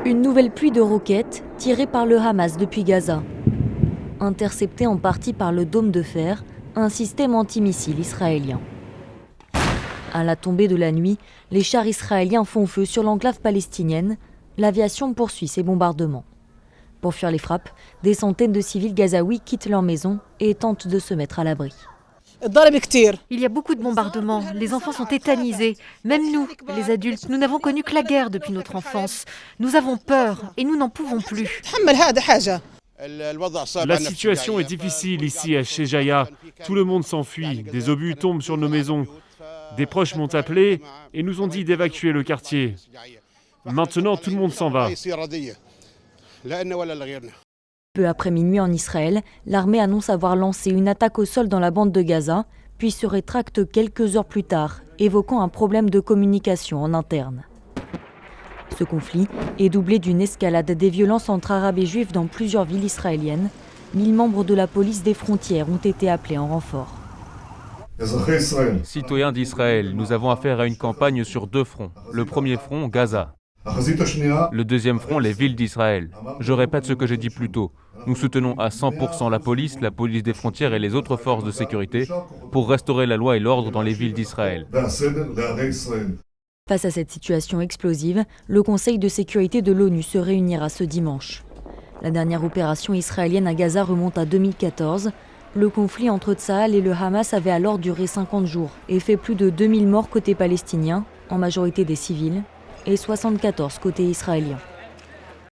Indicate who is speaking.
Speaker 1: Une nouvelle pluie de roquettes tirée par le Hamas depuis Gaza. Interceptée en partie par le dôme de fer, un système antimissile israélien. À la tombée de la nuit, les chars israéliens font feu sur l'enclave palestinienne. L'aviation poursuit ses bombardements. Pour fuir les frappes, des centaines de civils gazaouis quittent leur maison et tentent de se mettre à l'abri.
Speaker 2: Il y a beaucoup de bombardements, les enfants sont tétanisés. Même nous, les adultes, nous n'avons connu que la guerre depuis notre enfance. Nous avons peur et nous n'en pouvons plus.
Speaker 3: La situation est difficile ici à Shejaya. Tout le monde s'enfuit, des obus tombent sur nos maisons. Des proches m'ont appelé et nous ont dit d'évacuer le quartier. Maintenant, tout le monde s'en va.
Speaker 1: Peu après minuit en Israël, l'armée annonce avoir lancé une attaque au sol dans la bande de Gaza, puis se rétracte quelques heures plus tard, évoquant un problème de communication en interne. Ce conflit est doublé d'une escalade des violences entre Arabes et Juifs dans plusieurs villes israéliennes. 1000 membres de la police des frontières ont été appelés en renfort.
Speaker 4: Citoyens d'Israël, nous avons affaire à une campagne sur deux fronts. Le premier front, Gaza. Le deuxième front, les villes d'Israël. Je répète ce que j'ai dit plus tôt. Nous soutenons à 100% la police des frontières et les autres forces de sécurité pour restaurer la loi et l'ordre dans les villes d'Israël.
Speaker 1: Face à cette situation explosive, le Conseil de sécurité de l'ONU se réunira ce dimanche. La dernière opération israélienne à Gaza remonte à 2014. Le conflit entre Tsahal et le Hamas avait alors duré 50 jours et fait plus de 2000 morts côté palestinien, en majorité des civils, et 74 côté israélien.